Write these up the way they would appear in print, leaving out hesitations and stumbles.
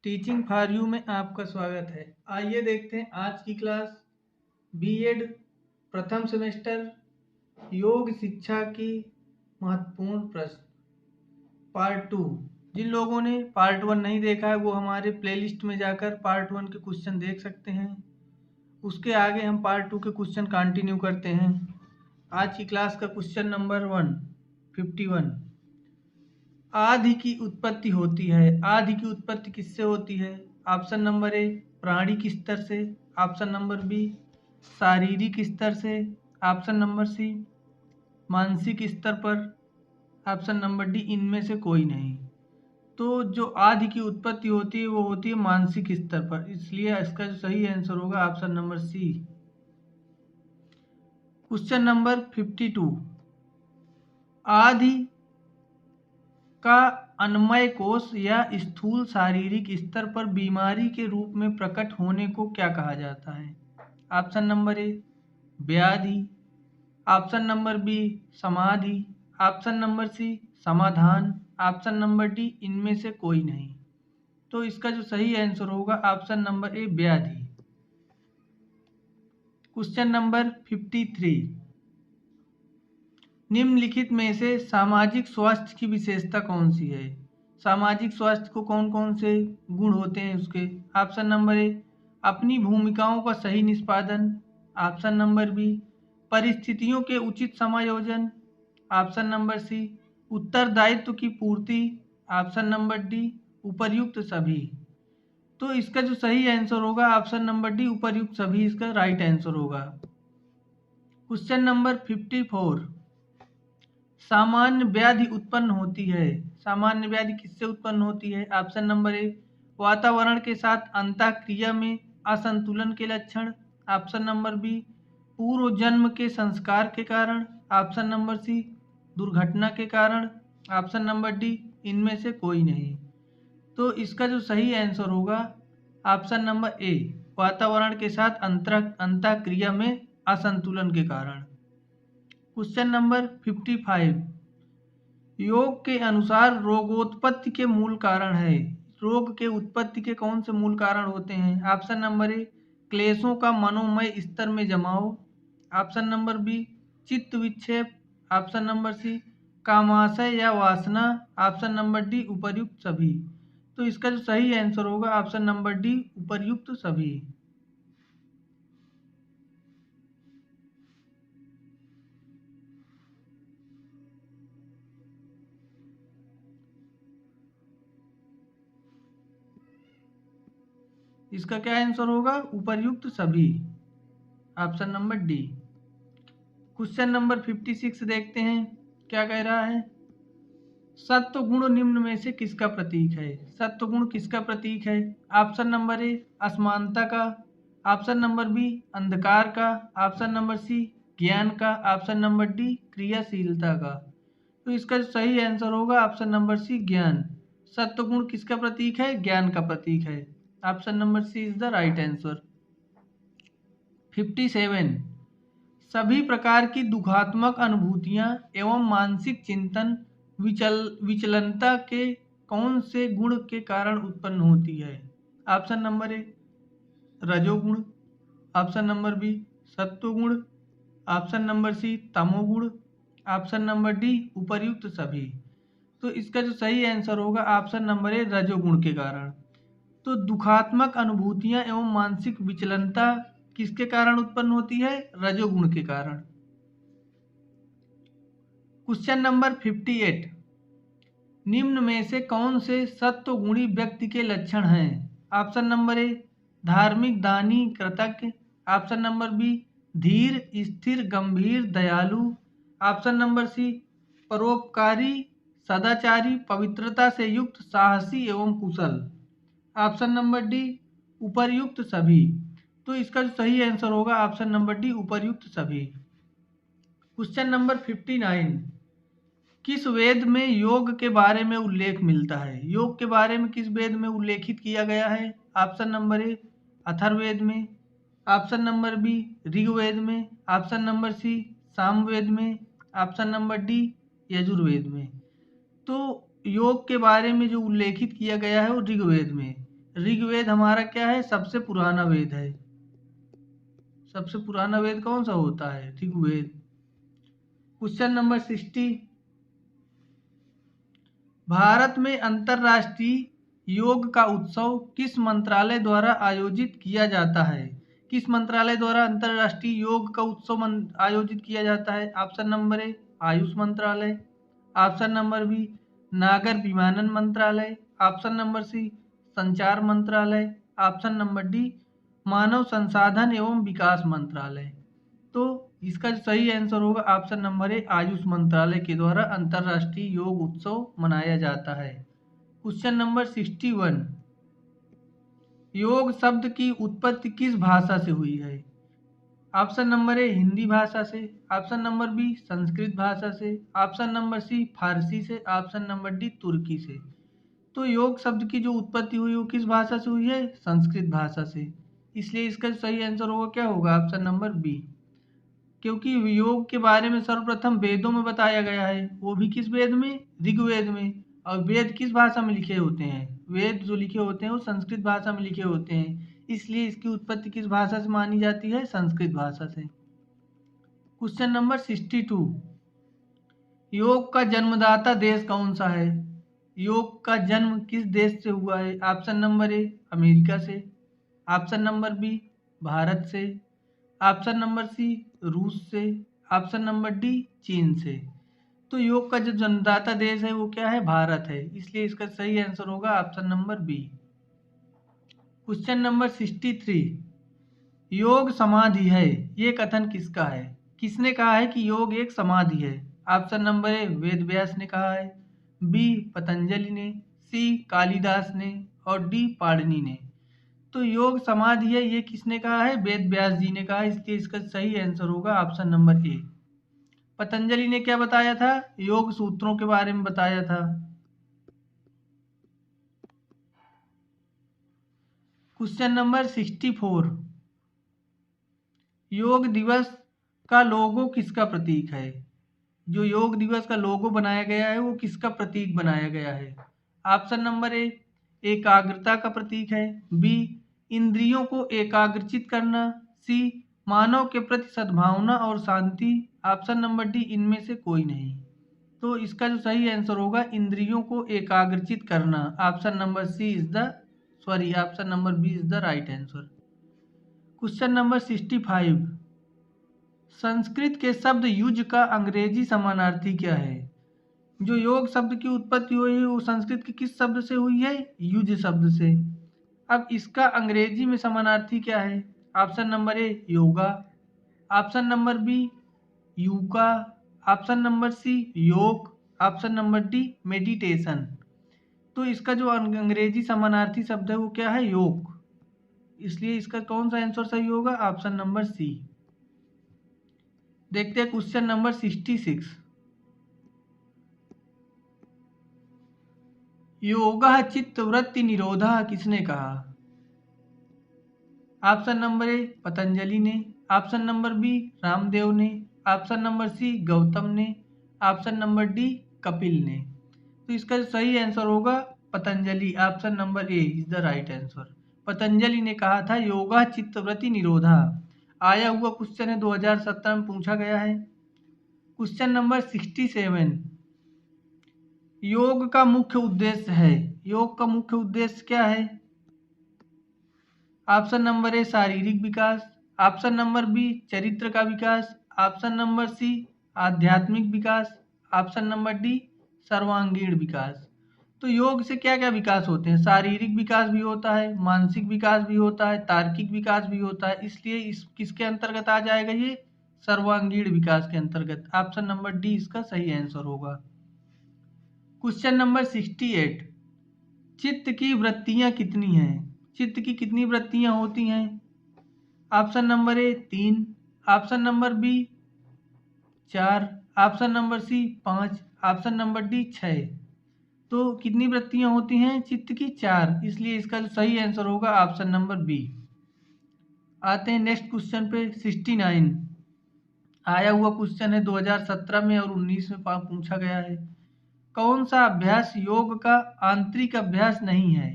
Teaching for you में आपका स्वागत है। आइए देखते हैं आज की क्लास। बीएड प्रथम सेमेस्टर योग शिक्षा की महत्वपूर्ण प्रश्न पार्ट 2। जिन लोगों ने पार्ट 1 नहीं देखा है वो हमारे प्लेलिस्ट में जाकर पार्ट 1 के क्वेश्चन देख सकते हैं। उसके आगे हम पार्ट 2 के क्वेश्चन कंटिन्यू करते हैं। आज की क्लास का क्वेश्चन नंबर 51। आदि की उत्पत्ति होती है। आदि की उत्पत्ति किससे होती है? ऑप्शन नंबर ए प्राणिक स्तर से, ऑप्शन नंबर बी शारीरिक स्तर से, ऑप्शन नंबर सी मानसिक स्तर पर, ऑप्शन नंबर डी इनमें से कोई नहीं। तो जो आदि की उत्पत्ति होती है वो होती है मानसिक स्तर पर, इसलिए इसका जो सही आंसर होगा option number C. Question number 52। आदि का अन्नमय कोश या स्थूल शारीरिक स्तर पर बीमारी के रूप में प्रकट होने को क्या कहा जाता है? ऑप्शन नंबर ए व्याधि, ऑप्शन नंबर बी समाधि, ऑप्शन नंबर सी समाधान, ऑप्शन नंबर डी इनमें से कोई नहीं। तो इसका जो सही आंसर होगा ऑप्शन नंबर ए व्याधि। Question number 53। निम्नलिखित में से सामाजिक स्वास्थ्य की विशेषता कौन सी है? सामाजिक स्वास्थ्य को कौन कौन से गुण होते हैं उसके? ऑप्शन नंबर ए अपनी भूमिकाओं का सही निष्पादन, ऑप्शन नंबर बी परिस्थितियों के उचित समायोजन, ऑप्शन नंबर सी उत्तरदायित्व की पूर्ति, ऑप्शन नंबर डी उपर्युक्त सभी। तो इसका जो सही आंसर होगा ऑप्शन नंबर डी उपर्युक्त सभी इसका राइट आंसर होगा। Question number 54। सामान्य व्याधि उत्पन्न होती है। सामान्य व्याधि किससे उत्पन्न होती है? ऑप्शन नंबर ए वातावरण के साथ अंतःक्रिया में असंतुलन के लक्षण, ऑप्शन नंबर बी पूर्व जन्म के संस्कार के कारण, ऑप्शन नंबर सी दुर्घटना के कारण, ऑप्शन नंबर डी इनमें से कोई नहीं। तो इसका जो सही आंसर होगा ऑप्शन नंबर ए वातावरण के साथ अंतःक्रिया में असंतुलन के कारण। Question number 55। योग के अनुसार रोगोत्पत्ति के मूल कारण है। रोग के उत्पत्ति के कौन से मूल कारण होते हैं? ऑप्शन नंबर ए क्लेशों का मनोमय स्तर में जमाव, ऑप्शन नंबर बी चित्त विक्षेप, ऑप्शन नंबर सी कामाशय या वासना, ऑप्शन नंबर डी उपर्युक्त सभी। तो इसका जो सही आंसर होगा ऑप्शन नंबर डी उपर्युक्त सभी। इसका क्या आंसर होगा? उपर्युक्त सभी, option number D. Question number 56 देखते हैं क्या कह रहा है। सत्व गुण निम्न में से किसका प्रतीक है? सत्व गुण किसका प्रतीक है? ऑप्शन नंबर ए असमानता का, ऑप्शन नंबर बी अंधकार का, ऑप्शन नंबर सी ज्ञान का, ऑप्शन नंबर डी क्रियाशीलता का। तो इसका जो सही आंसर होगा ऑप्शन नंबर सी ज्ञान। सत्व गुण किसका प्रतीक है? ज्ञान का प्रतीक है। Option number C is the right answer. 57। सभी प्रकार की दुखात्मक अनुभूतियां एवं मानसिक चिंतन विचलनता के कौन से गुण के कारण उत्पन्न होती है? ऑप्शन नंबर ए रजोगुण, ऑप्शन नंबर बी सत्वगुण, ऑप्शन नंबर सी तमोगुण, ऑप्शन नंबर डी उपर्युक्त सभी। तो इसका जो सही आंसर होगा ऑप्शन नंबर ए रजोगुण के कारण। तो दुखात्मक अनुभूतियां एवं मानसिक विचलनता किसके कारण उत्पन्न होती है? रजोगुण के कारण। Question number 58। निम्न में से कौन से सत्वगुणी व्यक्ति के लक्षण हैं? ऑप्शन नंबर ए धार्मिक दानी कृतज्ञ, ऑप्शन नंबर बी धीर स्थिर गंभीर दयालु, ऑप्शन नंबर सी परोपकारी सदाचारी पवित्रता से युक्त साहसी एवं कुशल, ऑप्शन नंबर डी उपर्युक्त सभी। तो इसका जो सही आंसर होगा ऑप्शन नंबर डी उपर्युक्त सभी। Question number 59। किस वेद में योग के बारे में उल्लेख मिलता है? योग के बारे में किस वेद में उल्लेखित किया गया है? ऑप्शन नंबर ए अथर्ववेद में, ऑप्शन नंबर बी ऋग्वेद में, ऑप्शन नंबर सी सामवेद में, ऑप्शन नंबर डी यजुर्वेद में। तो योग के बारे में जो उल्लेखित किया गया है वो ऋग्वेद में। ऋग्वेद हमारा क्या है, सबसे पुराना वेद है। सबसे पुराना वेद कौन सा होता है, ऋग्वेद। क्वेश्चन नंबर 60, भारत में अंतर्राष्ट्रीय योग का उत्सव किस मंत्रालय द्वारा आयोजित किया जाता है। किस मंत्रालय द्वारा अंतर्राष्ट्रीय योग का उत्सव आयोजित किया जाता है। ऑप्शन नंबर ए आयुष मंत्रालय, ऑप्शन नंबर बी नागर विमानन मंत्रालय, ऑप्शन नंबर सी संचार मंत्रालय, ऑप्शन नंबर डी मानव संसाधन एवं विकास मंत्रालय। तो इसका जो सही आंसर होगा ऑप्शन नंबर ए आयुष मंत्रालय के द्वारा अंतर्राष्ट्रीय योग उत्सव मनाया जाता है। क्वेश्चन नंबर 61, योग शब्द की उत्पत्ति किस भाषा से हुई है। ऑप्शन नंबर ए हिंदी भाषा से, ऑप्शन नंबर बी संस्कृत भाषा से, ऑप्शन नंबर सी फारसी से, ऑप्शन नंबर डी तुर्की से। तो योग शब्द की जो उत्पत्ति हुई वो किस भाषा से हुई है, संस्कृत भाषा से। इसलिए इसका सही आंसर होगा क्या होगा, ऑप्शन नंबर बी। क्योंकि योग के बारे में सर्वप्रथम वेदों में बताया गया है, वो भी किस वेद में, ऋग्वेद में। और वेद किस भाषा में लिखे होते हैं, वेद जो लिखे होते हैं वो संस्कृत भाषा में लिखे होते हैं, इसलिए इसकी उत्पत्ति किस भाषा से मानी जाती है, संस्कृत भाषा से। क्वेश्चन नंबर 62, योग का जन्मदाता देश कौन सा है। योग का जन्म किस देश से हुआ है। ऑप्शन नंबर ए अमेरिका से, ऑप्शन नंबर बी भारत से, ऑप्शन नंबर सी रूस से, ऑप्शन नंबर डी चीन से। तो योग का जो जन्मदाता देश है वो क्या है, भारत है, इसलिए इसका सही आंसर होगा option number B. Question number 63, योग समाधि है, ये कथन किसका है। किसने कहा है कि योग एक समाधि है। ऑप्शन नंबर ए वेद व्यास ने कहा है, बी पतंजलि ने, सी कालिदास ने और डी पाणिनि ने। तो योग समाधि है ये किसने कहा है, वेद व्यास जी ने कहा, इसलिए इसका सही आंसर होगा ऑप्शन नंबर ए। पतंजलि ने क्या बताया था, योग सूत्रों के बारे में बताया था। क्वेश्चन नंबर 64, योग दिवस का लोगो किसका प्रतीक है। जो योग दिवस का लोगो बनाया गया है वो किसका प्रतीक बनाया गया है। ऑप्शन नंबर ए एकाग्रता का प्रतीक है, बी इंद्रियों को एकाग्रचित करना, सी मानव के प्रति सद्भावना और शांति, ऑप्शन नंबर डी इनमें से कोई नहीं। तो इसका जो सही आंसर होगा इंद्रियों को एकाग्रचित करना, option number C is the option number B is the right answer. Question number 65, Sanskrit के शब्द युज का अंग्रेजी समानार्थी क्या है। जो योग शब्द की उत्पत्ति हुई है वो संस्कृत के किस शब्द से हुई है, युज शब्द से। अब इसका अंग्रेजी में समानार्थी क्या है। Option number A yoga, option number B यूका, ऑप्शन नंबर सी योग, ऑप्शन नंबर डी मेडिटेशन। तो इसका जो अंग्रेजी समानार्थी शब्द है वो क्या है, योग, इसलिए इसका कौन सा आंसर सही होगा, ऑप्शन नंबर सी। देखते हैं क्वेश्चन नंबर 66, योगा चित्तवृत्ति निरोधा किसने कहा। ऑप्शन नंबर ए पतंजलि ने, ऑप्शन नंबर बी रामदेव ने, ऑप्शन नंबर सी गौतम ने, ऑप्शन नंबर डी कपिल ने। तो इसका जो सही आंसर होगा Patanjali, option number A is the right answer. Patanjali ने कहा था योगा चित्तवृत्ति निरोधा। आया हुआ क्वेश्चन है, 2017 में पूछा गया है। क्वेश्चन नंबर 67, योग का मुख्य उद्देश्य है। योग का मुख्य उद्देश्य क्या है। ऑप्शन नंबर ए शारीरिक विकास, ऑप्शन नंबर बी चरित्र का विकास, ऑप्शन नंबर सी आध्यात्मिक विकास, ऑप्शन नंबर डी सर्वांगीण विकास। तो योग से क्या क्या विकास होते हैं, शारीरिक विकास भी होता है, मानसिक विकास भी होता है, तार्किक विकास भी होता है, इसलिए इस किसके अंतर्गत आ जाएगा, ये सर्वांगीण विकास के अंतर्गत। ऑप्शन नंबर डी इसका सही आंसर होगा। क्वेश्चन नंबर 68, चित्त की वृत्तियां कितनी हैं। चित्त की कितनी वृत्तियां होती हैं। Option number A 3, option number B 4, option number C 5, option number D 6। तो कितनी वृत्तियां होती हैं चित्त की, 4, इसलिए इसका जो सही आंसर होगा ऑप्शन नंबर बी। आते हैं नेक्स्ट क्वेश्चन पे 69, आया हुआ क्वेश्चन है 2017 में और 19 में पूछा गया है। कौन सा अभ्यास योग का आंतरिक अभ्यास नहीं है।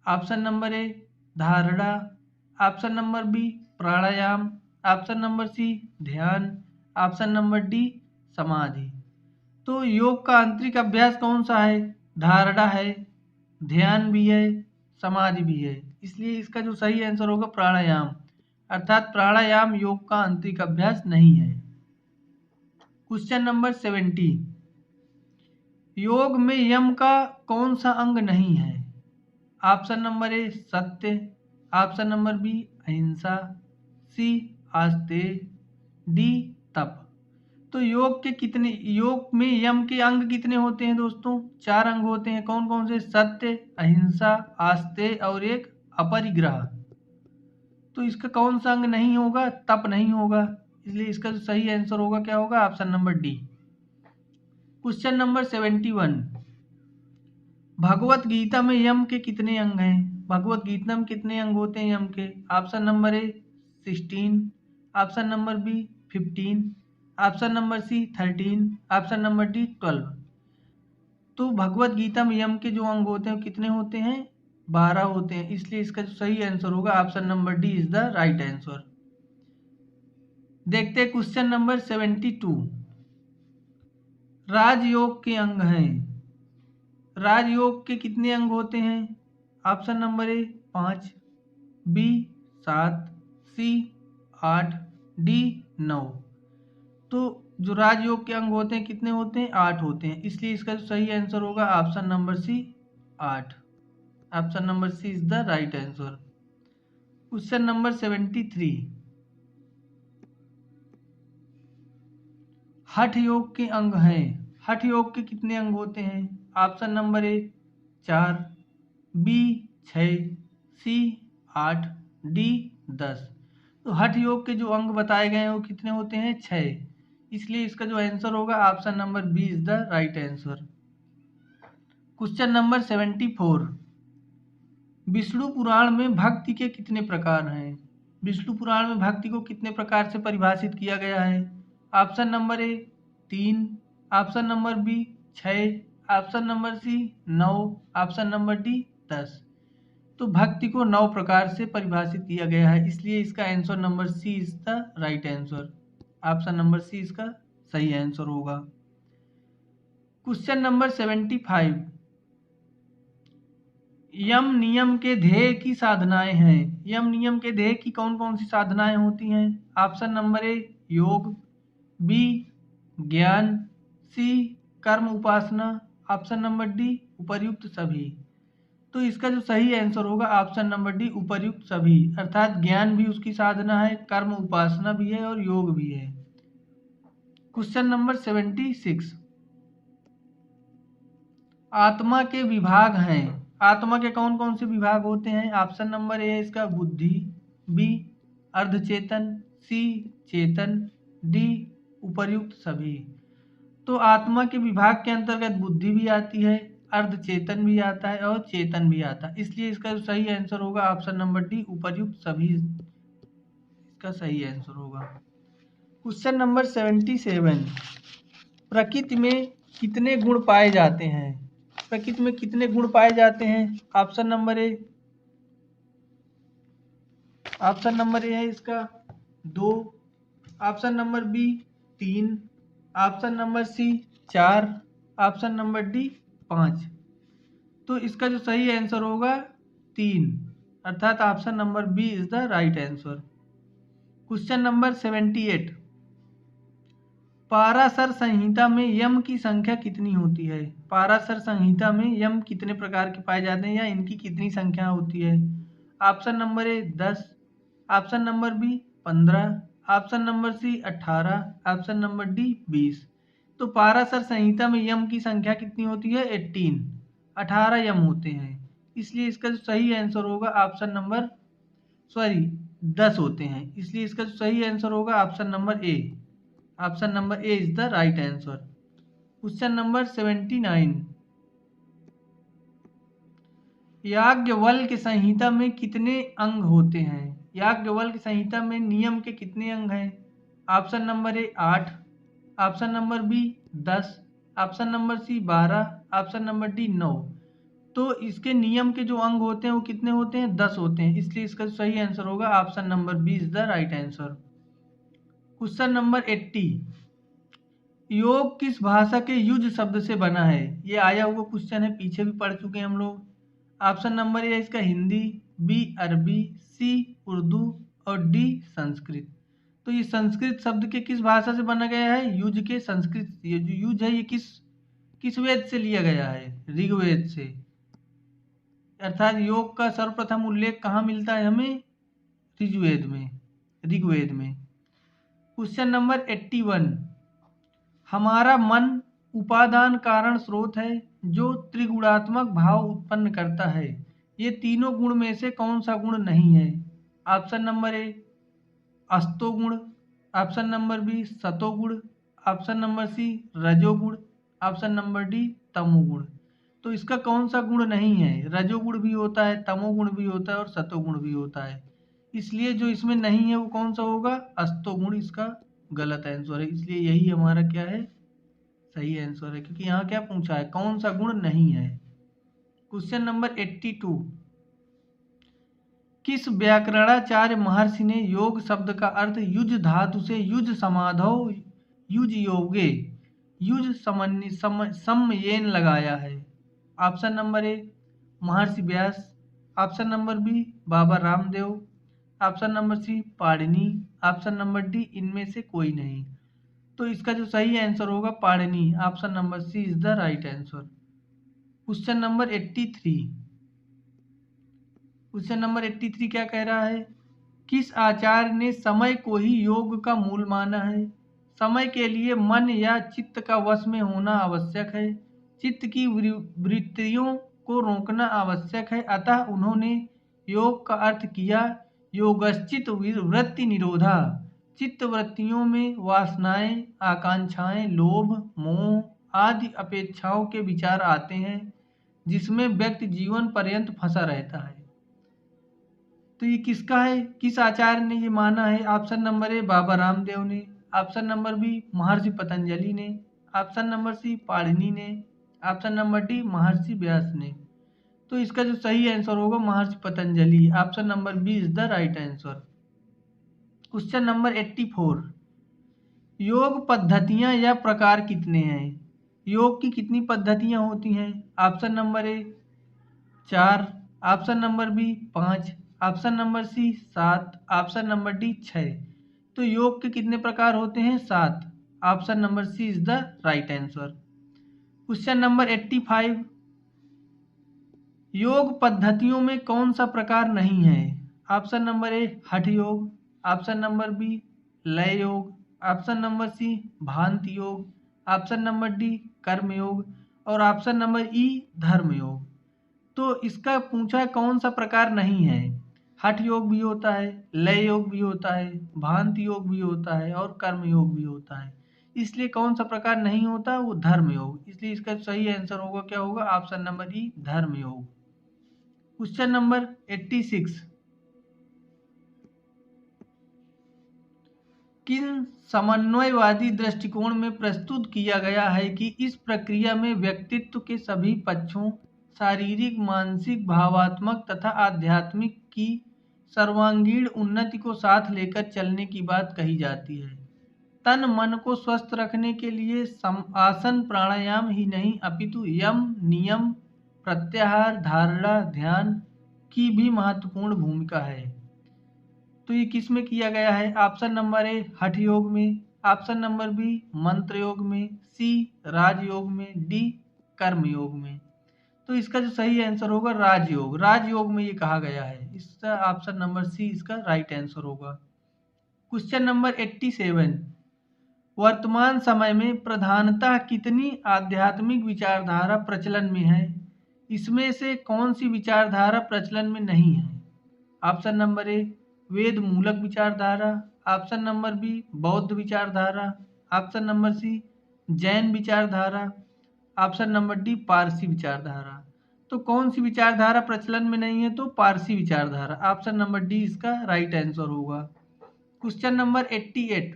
ऑप्शन नंबर ए धारणा, ऑप्शन नंबर बी प्राणायाम, ऑप्शन नंबर सी ध्यान, ऑप्शन नंबर डी समाधि। तो योग का आंतरिक अभ्यास कौन सा है? धारणा है, ध्यान भी है, समाधि भी है, इसलिए इसका जो सही आंसर होगा प्राणायाम, अर्थात प्राणायाम योग का आंतरिक अभ्यास नहीं है। क्वेश्चन नंबर 70, योग में यम का कौन सा अंग नहीं है? ऑप्शन नंबर ए सत्य, ऑप्शन नंबर बी अहिंसा, सी आस्तेय, डी तप। तो योग में यम के अंग कितने होते हैं दोस्तों? 4 अंग होते हैं। कौन कौन से? सत्य, अहिंसा, आस्तेय और एक अपरिग्रह। तो इसका कौन सा अंग नहीं होगा? तप नहीं होगा, इसलिए इसका जो सही आंसर होगा क्या होगा? Option number D. Question number 71, Bhagavad Gita में यम के कितने अंग हैं? भगवत गीता में कितने अंग होते हैं यम के? Option number A 16, option number B 15, option number C 13, option number D 12। तो भगवत गीता में यम के जो अंग होते हैं कितने होते हैं? 12 होते हैं, इसलिए इसका जो सही आंसर होगा option number D is the right answer. देखते हैं क्वेश्चन नंबर 72, राजयोग के अंग हैं। राजयोग के कितने अंग होते हैं? Option number A 5, B 7, C 8, D 9। तो जो राजयोग के अंग होते हैं कितने होते हैं? 8 होते हैं, इसलिए इसका जो सही आंसर होगा option number C 8। Option number C is the right answer. Question number 73, Hatha योग के अंग हैं। हठ योग के कितने अंग होते हैं? Option number A 4, B 6, C 8, D 10। तो हठ योग के जो अंग बताए गए हैं वो कितने होते हैं? 6, इसलिए इसका जो आंसर होगा option number B is the right answer. Question number 74, Vishnu Purana में भक्ति के कितने प्रकार हैं? विष्णु पुराण में भक्ति को कितने प्रकार से परिभाषित किया गया है? Option number A 3, option number B 6, option number C 9, option number D 10। तो भक्ति को 9 प्रकार से परिभाषित किया गया है, इसलिए इसका answer number C is the right answer. Option number C इसका सही आंसर होगा। क्वेश्चन नंबर 75, यम नियम के ध्येय की साधनाएं हैं। यम नियम के ध्येय की कौन कौन सी साधनाएं होती हैं? ऑप्शन नंबर ए योग, बी ज्ञान, सी कर्म उपासना, ऑप्शन नंबर डी उपर्युक्त सभी। तो इसका जो सही आंसर होगा ऑप्शन नंबर डी उपर्युक्त सभी, अर्थात ज्ञान भी उसकी साधना है, कर्म उपासना भी है और योग भी है। क्वेश्चन नंबर 76, आत्मा के विभाग हैं। आत्मा के कौन कौन से विभाग होते हैं? ऑप्शन नंबर ए इसका बुद्धि, बी अर्धचेतन, सी चेतन, डी उपर्युक्त सभी। तो आत्मा के विभाग के अंतर्गत बुद्धि भी आती है, अर्धचेतन भी आता है और चेतन भी आता है, इसलिए इसका जो सही आंसर होगा ऑप्शन नंबर डी उपर्युक्त सभी इसका सही आंसर होगा। क्वेश्चन नंबर 77, प्रकृति में कितने गुण पाए जाते हैं? प्रकृति में कितने गुण पाए जाते हैं? ऑप्शन नंबर ए है इसका 2, option number B 3, option number C 4, option number D 5। तो इसका जो सही आंसर होगा 3, अर्थात option number B is the right answer. Question number 78, Parashara Samhita में यम की संख्या कितनी होती है? पाराशर संहिता में यम कितने प्रकार के पाए जाते हैं या इनकी कितनी संख्या होती है? Option number A 10, option number B 15, option number C 18, option number D 20। तो पाराशर संहिता में यम की संख्या कितनी होती है? 18 यम होते हैं, इसलिए इसका जो सही आंसर होगा ऑप्शन नंबर 10 होते हैं, इसलिए इसका जो सही आंसर होगा option number A. Option number A is the right answer. Question number 79, Yajnavalkya Samhita में कितने अंग होते हैं? याज्ञवल्क्य संहिता में नियम के कितने अंग हैं? Option number A 8, option number B 10, option number C 12, option number D 9। तो इसके नियम के जो अंग होते हैं वो कितने होते हैं? 10 होते हैं। इसलिए इसका सही आंसर होगा option number B is the right answer. Question number 80, योग किस भाषा के युज शब्द से बना है? ये आया हुआ क्वेश्चन है, पीछे भी पढ़ चुके हैं हम लोग। ऑप्शन नंबर ए इसका हिंदी, बी अरबी, सी उर्दू और डी संस्कृत। तो ये संस्कृत शब्द के किस भाषा से बना गया है? युज के संस्कृत, ये जो युज है ये किस वेद से लिया गया है? ऋग्वेद से। अर्थात योग का सर्वप्रथम उल्लेख कहाँ मिलता है हमें? ऋग्वेद में। क्वेश्चन नंबर 81, हमारा मन उपादान कारण स्रोत है जो त्रिगुणात्मक भाव उत्पन्न करता है। ये तीनों गुण में से कौन सा गुण नहीं है? ऑप्शन नंबर ए अस्तोगुण, ऑप्शन नंबर बी सतोगुण, ऑप्शन नंबर सी रजोगुण, ऑप्शन नंबर डी तमोगुण। तो इसका कौन सा गुण नहीं है? रजोगुण भी होता है, तमोगुण भी होता है और सतोगुण भी होता है। इसलिए जो इसमें नहीं है वो कौन सा होगा? अस्तोगुण इसका गलत आंसर है। इसलिए यही हमारा क्या है? सही आंसर है, क्योंकि यहाँ क्या पूछा है? कौन सा गुण नहीं है। क्वेश्चन नंबर 82, किस व्याकरणाचार्य महर्षि ने योग शब्द का अर्थ युज धातु से युज समाधौ युज योगे युज समयेन लगाया है? Option number A Maharishi Vyas, option number B Baba Ramdev, option number C Panini, option number D इनमें से कोई नहीं। तो इसका जो सही आंसर होगा Panini, option number C is the right answer. Question number 83, question number 83 क्या कह रहा है? किस आचार्य ने समय को ही योग का मूल माना है? समय के लिए मन या चित्त का वश में होना आवश्यक है, चित्त की वृत्तियों को रोकना आवश्यक है, अतः उन्होंने योग का अर्थ किया योगश्चित वृत्ति निरोधा। चित्त वृत्तियों में वासनाएं, आकांक्षाएं, लोभ, मोह आदि अपेक्षाओं के विचार आते हैं, जिसमें व्यक्ति जीवन पर्यंत फंसा रहता है। तो ये किसका है? किस आचार्य ने ये माना है? ऑप्शन नंबर ए बाबा रामदेव ने, ऑप्शन नंबर बी महर्षि पतंजलि ने, ऑप्शन नंबर सी पाणिनि ने, ऑप्शन नंबर डी महर्षि व्यास ने। तो इसका जो सही आंसर होगा Maharishi Patanjali, option number B is the right answer. Question number 84, योग पद्धतियां या प्रकार कितने हैं? योग की कितनी पद्धतियां होती हैं? Option number A 4, option number B 5, option number C 7, option number D 6। तो योग के कितने प्रकार होते हैं? 7। Option number C is the right answer. Question number 85, योग पद्धतियों में कौन सा प्रकार नहीं है? ऑप्शन नंबर ए हठ योग, ऑप्शन नंबर बी लय योग, ऑप्शन नंबर सी भांति योग, ऑप्शन नंबर डी कर्म योग और ऑप्शन नंबर ई धर्म योग। तो इसका पूछा कौन सा प्रकार नहीं है? हठ योग भी होता है, लय योग भी होता है, भांति योग भी होता है और कर्म योग भी होता है। इसलिए कौन सा प्रकार नहीं होता? वो धर्म योग। इसलिए इसका सही आंसर होगा क्या होगा? ऑप्शन नंबर ई धर्म योग। क्वेश्चन नंबर 86, किन समन्वयवादी दृष्टिकोण में प्रस्तुत किया गया है कि इस प्रक्रिया में व्यक्तित्व के सभी पक्षों शारीरिक, मानसिक, भावात्मक तथा आध्यात्मिक की सर्वांगीण उन्नति को साथ लेकर चलने की बात कही जाती है। तन मन को स्वस्थ रखने के लिए आसन प्राणायाम ही नहीं अपितु यम, नियम, प्रत्याहार, धारणा, ध्यान की भी महत्वपूर्ण भूमिका है। तो ये किस में किया गया है? ऑप्शन नंबर ए हठ योग में, ऑप्शन नंबर बी मंत्र योग में, सी राजयोग में, डी कर्म योग में। तो इसका जो सही आंसर होगा राजयोग। राजयोग में ये कहा गया है। इसका ऑप्शन नंबर सी इसका राइट आंसर होगा। क्वेश्चन नंबर 87, वर्तमान समय में प्रधानतः कितनी आध्यात्मिक विचारधारा प्रचलन में है? इसमें से कौन सी विचारधारा प्रचलन में नहीं है? ऑप्शन नंबर ए वेद मूलक विचारधारा, ऑप्शन नंबर बी बौद्ध विचारधारा, ऑप्शन नंबर सी जैन विचारधारा, ऑप्शन नंबर डी पारसी विचारधारा। तो कौन सी विचारधारा प्रचलन में नहीं है? तो पारसी विचारधारा। ऑप्शन नंबर डी इसका राइट आंसर होगा। क्वेश्चन नंबर 88,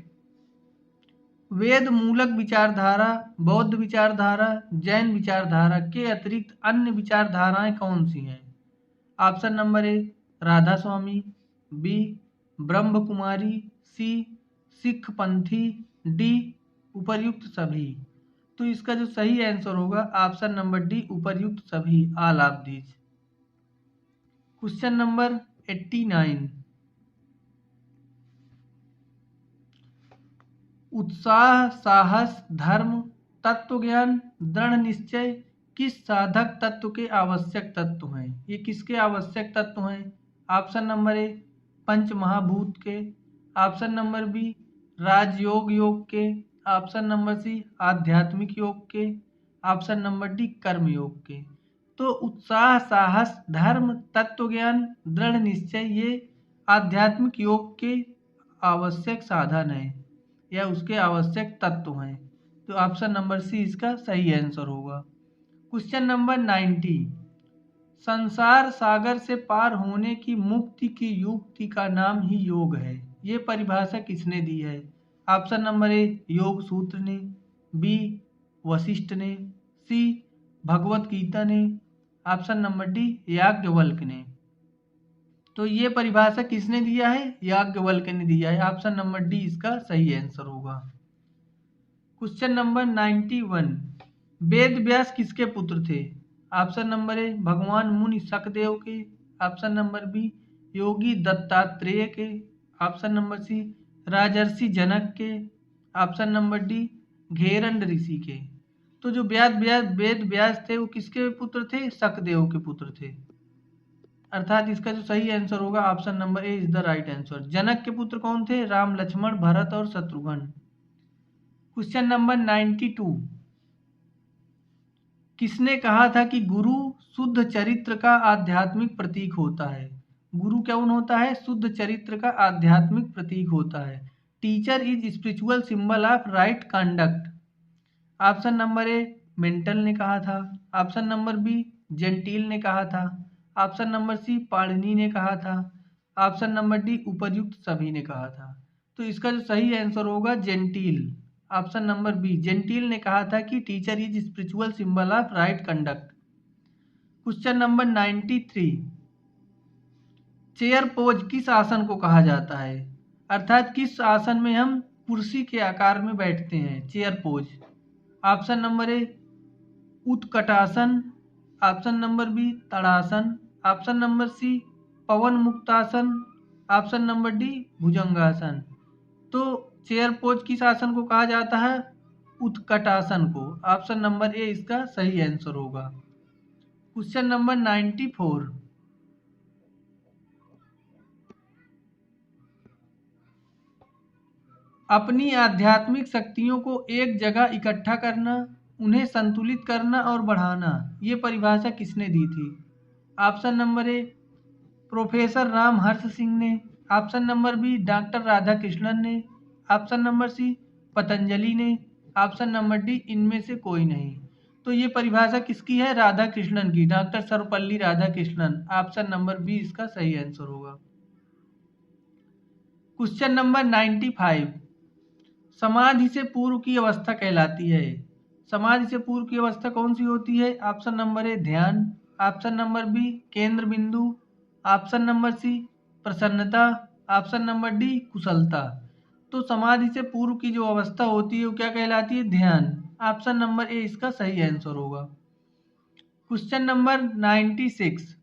वेद मूलक विचारधारा, बौद्ध विचारधारा, जैन विचारधारा के अतिरिक्त अन्य विचारधाराएं कौन सी हैं? Option number A Radha Swami, B Brahma Kumari, C Sikh Panthi, D उपर्युक्त सभी। तो इसका जो सही आंसर होगा ऑप्शन नंबर डी उपर्युक्त सभी, all of these. Question number 89, उत्साह, साहस, धर्म, तत्वज्ञान, दृढ़ निश्चय किस साधक तत्व के आवश्यक तत्व हैं? ये किसके आवश्यक तत्व हैं? ऑप्शन नंबर ए पंच महाभूत के, ऑप्शन नंबर बी राजयोग योग के, ऑप्शन नंबर सी आध्यात्मिक योग के, ऑप्शन नंबर डी कर्म योग के। तो उत्साह, साहस, धर्म, तत्वज्ञान, दृढ़ निश्चय ये आध्यात्मिक योग के आवश्यक साधन हैं या उसके आवश्यक तत्व हैं। तो ऑप्शन नंबर सी इसका सही आंसर होगा। क्वेश्चन नंबर 90, संसार सागर से पार होने की मुक्ति की युक्ति का नाम ही योग है। ये परिभाषा किसने दी है? ऑप्शन नंबर ए योग सूत्र ने, बी वशिष्ठ ने, सी भगवत गीता ने, ऑप्शन नंबर डी याज्ञवल्क्य ने। तो ये परिभाषा किसने दिया है? याज्ञवल्क्य ने दिया है। ऑप्शन नंबर डी इसका सही आंसर होगा। क्वेश्चन नंबर 91, वेद व्यास किसके पुत्र थे? ऑप्शन नंबर ए भगवान मुनि शकदेव के, ऑप्शन नंबर बी योगी दत्तात्रेय के, ऑप्शन नंबर सी राजर्षि जनक के, ऑप्शन नंबर डी घेरंड ऋषि के। तो जो वेद व्यास थे वो किसके पुत्र थे? शकदेव के पुत्र थे। अर्थात इसका जो सही आंसर होगा option number A is the right answer. Janak के पुत्र कौन थे? राम, लक्ष्मण, भरत और शत्रुघ्न। क्वेश्चन नंबर 92, किसने कहा था कि गुरु शुद्ध चरित्र का आध्यात्मिक प्रतीक होता है? गुरु कौन होता है? शुद्ध चरित्र का आध्यात्मिक प्रतीक होता है। Teacher is spiritual symbol of right conduct. Option number A mental ने कहा था, ऑप्शन नंबर बी जेंटिल ने कहा था, ऑप्शन नंबर सी पाणिनि ने कहा था, ऑप्शन नंबर डी उपर्युक्त सभी ने कहा था। तो इसका जो सही आंसर होगा Gentile, option number B Gentile ने कहा था कि teacher is spiritual symbol of right conduct. Question number 93, chair pose किस आसन को कहा जाता है? अर्थात किस आसन में हम कुर्सी के आकार में बैठते हैं? Chair pose. Option number A उत्कटासन, ऑप्शन नंबर बी तड़ासन, ऑप्शन नंबर सी पवन मुक्तासन, ऑप्शन नंबर डी भुजंगासन। तो चेयर पोज किस आसन को कहा जाता है? उत्कटासन को। ऑप्शन नंबर ए इसका सही आंसर होगा। क्वेश्चन नंबर 94, अपनी आध्यात्मिक शक्तियों को एक जगह इकट्ठा करना, उन्हें संतुलित करना और बढ़ाना, ये परिभाषा किसने दी थी? Option number A professor Ram Harsh Singh ने, option number B doctor Radha Krishnan ने, ऑप्शन नंबर सी पतंजलि ने, ऑप्शन नंबर डी इनमें से कोई नहीं। तो ये परिभाषा किसकी है? राधा कृष्णन की, doctor Sarvepalli Radhakrishnan. Option number B इसका सही आंसर होगा। क्वेश्चन नंबर 95, समाधि से पूर्व की अवस्था कहलाती है। समाधि से पूर्व की अवस्था कौन सी होती है? ऑप्शन नंबर ए ध्यान, ऑप्शन नंबर बी केंद्र बिंदु, ऑप्शन नंबर सी प्रसन्नता, ऑप्शन नंबर डी कुशलता। तो समाधि से पूर्व की जो अवस्था होती है वो क्या कहलाती है? ध्यान। ऑप्शन नंबर ए इसका सही आंसर होगा। क्वेश्चन नंबर 96,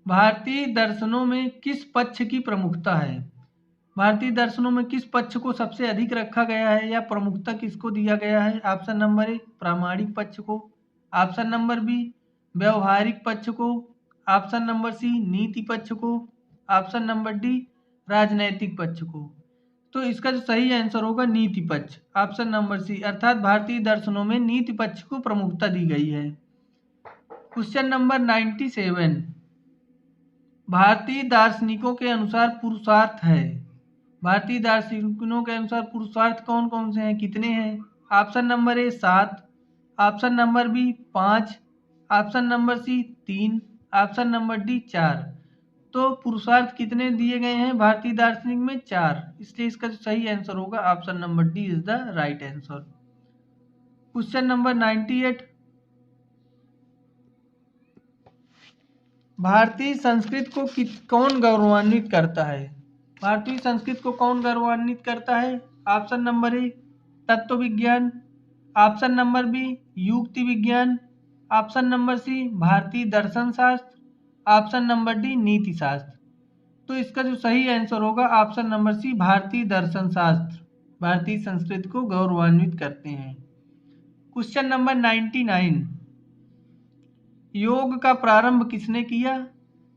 भारतीय दर्शनों में किस पक्ष की प्रमुखता है? भारतीय दर्शनों में किस पक्ष को सबसे अधिक रखा गया है या प्रमुखता किसको दिया गया है? ऑप्शन नंबर ए प्रामाणिक पक्ष को, ऑप्शन नंबर बी व्यवहारिक पक्ष को, ऑप्शन नंबर सी नीति पक्ष को, ऑप्शन नंबर डी राजनैतिक पक्ष को। तो इसका जो सही आंसर होगा नीति पक्ष, ऑप्शन नंबर सी। अर्थात भारतीय दर्शनों में नीति पक्ष को प्रमुखता दी गई है। क्वेश्चन नंबर 97, भारतीय दार्शनिकों के अनुसार पुरुषार्थ है। भारतीय दार्शनिकों के अनुसार पुरुषार्थ कौन कौन से हैं, कितने हैं? Option number A 7, option number B 5, option number C 3, option number D 4। तो पुरुषार्थ कितने दिए गए हैं भारतीय दार्शनिक में? 4। इसलिए इसका जो सही आंसर होगा option number D is the right answer. Question number 98, भारतीय संस्कृत को कौन गौरवान्वित करता है? भारतीय संस्कृत को कौन गौरवान्वित करता है? ऑप्शन नंबर ए तत्व विज्ञान, ऑप्शन नंबर बी युक्ति विज्ञान, ऑप्शन नंबर सी भारतीय दर्शन शास्त्र, ऑप्शन नंबर डी नीति शास्त्र। तो इसका जो सही आंसर होगा ऑप्शन नंबर सी भारतीय दर्शन शास्त्र भारतीय संस्कृत को गौरवान्वित करते हैं। क्वेश्चन नंबर 99, योग का प्रारंभ किसने किया?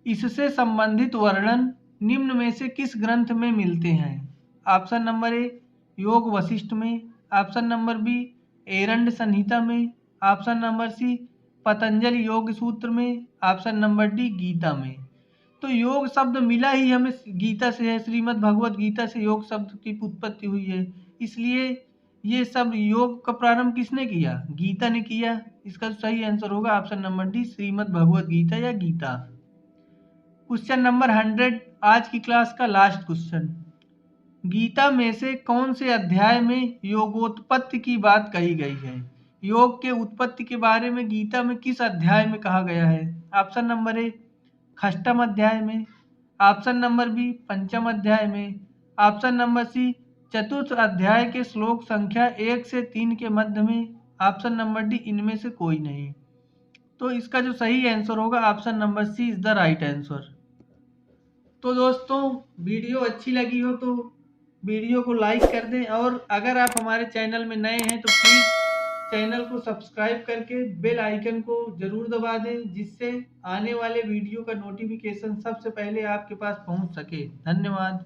इससे संबंधित वर्णन निम्न में से किस ग्रंथ में मिलते हैं? ऑप्शन नंबर ए योग वशिष्ठ में, ऑप्शन नंबर बी एरंड संहिता में, ऑप्शन नंबर सी पतंजलि योग सूत्र में, ऑप्शन नंबर डी गीता में। तो योग शब्द मिला ही हमें गीता से है, श्रीमद् भगवत गीता से योग शब्द की उत्पत्ति हुई है, इसलिए ये सब योग का प्रारंभ किसने किया? गीता ने किया। इसका सही आंसर होगा option number D Shrimad Bhagavad Gita या गीता। क्वेश्चन नंबर 100, आज की क्लास का लास्ट क्वेश्चन, गीता में से कौन से अध्याय में योगोत्पत्ति की बात कही गई है? योग के उत्पत्ति के बारे में गीता में किस अध्याय में कहा गया है? ऑप्शन नंबर ए षष्ठम अध्याय में, ऑप्शन नंबर बी पंचम अध्याय में, ऑप्शन नंबर सी चतुर्थ अध्याय के श्लोक संख्या 1 से 3 के मध्य में, ऑप्शन नंबर डी इनमें से कोई नहीं। तो इसका जो सही आंसर होगा option number C is the right answer. तो दोस्तों वीडियो अच्छी लगी हो तो वीडियो को लाइक कर दें, और अगर आप हमारे चैनल में नए हैं तो प्लीज़ चैनल को सब्सक्राइब करके बेल आइकन को ज़रूर दबा दें, जिससे आने वाले वीडियो का नोटिफिकेशन सबसे पहले आपके पास पहुंच सके। धन्यवाद।